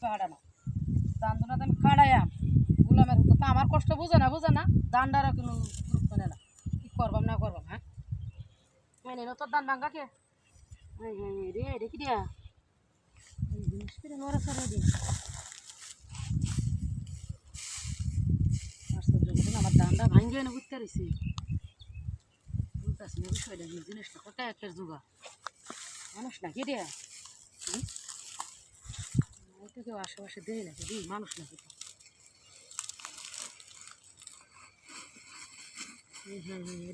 কাড়ানো ধান দুনা আমি কাড়াইয়াম গুলামের হতো তো আমার কষ্ট বুঝে না ধানটারা কোনো গুরুত্ব নেয় না কি করবাম না করবাম হ্যাঁ মানে তোর ধান ভাঙ্গা কে হ্যাঁ হ্যাঁ রে দেখি দিয়া এই জিনিস করে নড়া সরে দিন আমার ধানটা ভাঙ্গিয়ে না বুঝতে পারছি বুঝতেছি না বিষয়টা জিনিসটা কত একটা জোগা মানুষ নাকি রে তো কেউ আশেপাশে দেয় নাকি দিই মানুষ নাকি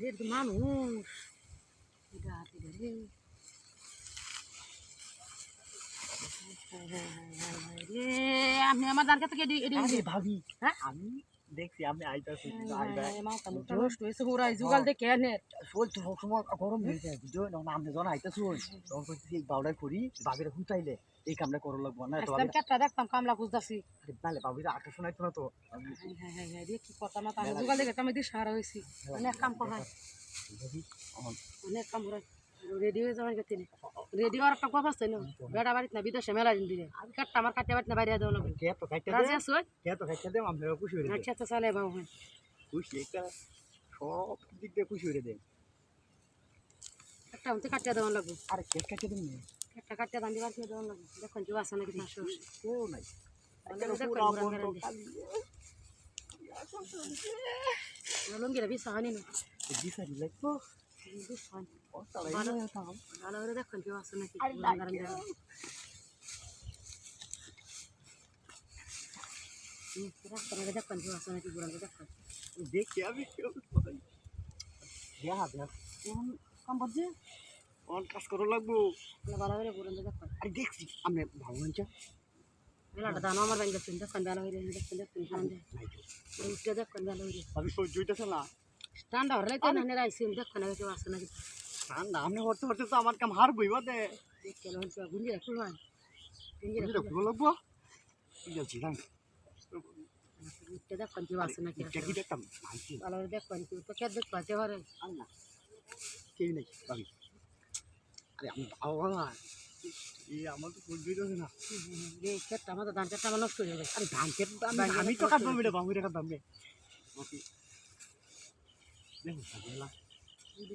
রে তো মানুষ এটা রে রে আপনি আমার ধান খেতে ভাবি হ্যাঁ আমি দেখছি আমি আইতাছি নষ্ট হয়েছে ওরাই জোগাল দেখে এনে চলছে সবসময় গরম হয়ে যায় বুঝছো না আমি যখন আইতাছি তখন করতেছি এই বাউডার করি বাবিরা হুঁচাইলে এই কামটা করো লাগবো না তো চারটা দেখতাম কামলা খুঁজতেছি তাহলে বাবিরা আটা শোনাইতো না তো হ্যাঁ রে কি কথা না আমি জোগাল দেখে আমি দিয়ে সারা হয়েছি অনেক কাম করা অনেক কাম করা রেডি হয়ে যাওয়ার গেছে রেডি হওয়ার একটা কথা আছে না বেড়া বাড়িতে না বিদেশে মেলা দিন দিলে কাটটা আমার কাটতে বাড়িতে বাইরে দেওয়া লাগবে রাজি আছো খুশি হয়ে আচ্ছা তো চলে বাবু খুশি একটা সব দিক দিয়ে খুশি হয়ে দেয় একটা আমাকে কাটতে দেওয়া লাগবে আর কেক কাটতে দিন একটা কাটতে দান দিবার দেওয়া লাগবে দেখুন কেউ আসে নাকি পাশে কেউ নাই লঙ্গিরা বিশা হয়নি না দিশারি লাগবো ভালো করে দেখুন কেউ আসে নাকি দেখুন কেউ আসে নাকি বুড়াকে দেখুন দেখি আমি কাম করছে অন কাজ করো লাগবো ভালো করে বুড়াকে দেখুন আরে দেখছি আমি ভাবলাম যে মেলাটা দানো আমার ব্যাংকে দেখুন ভালো করে দেখুন উঠে দেখুন ভালো করে আমি সহ্য হইতেছে না ঠান্ডা হলে তো না রাইছি দেখুন কেউ আসে নাকি ঠান্ডা আপনি হরতে হরতে তো আমার কাম হার বইবা দে গুঞ্জি রাখুন খুলো লাগবো ঠিক আছে উঠে দেখুন কেউ আসে নাকি কি দেখতাম ভালো করে দেখুন কেউ তো কে দেখতে পারে না কেউ নেই ভাবি আরে আমি বাবা আমার তো সহ্য হইতেছে না ক্ষেতটা আমাদের ধান ক্ষেতটা আমার নষ্ট হয়ে গেছে আরে ধান খেত আমি তো কাটবো বেটা বাবুরে কাটবাম রে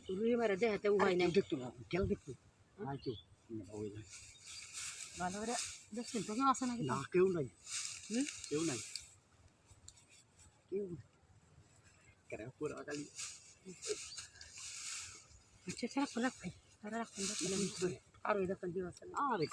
রুই মারে দেখাতে উপায় নাই দেখতো না কেন দেখতো আর কেউ ভালো করে দেখছেন তো কেউ আসে নাকি না কেউ নাই কেউ নাই কেউ কেন পুরো কালি আচ্ছা রাখুন রাখুন আর ওই দেখুন কেউ আসে না আরে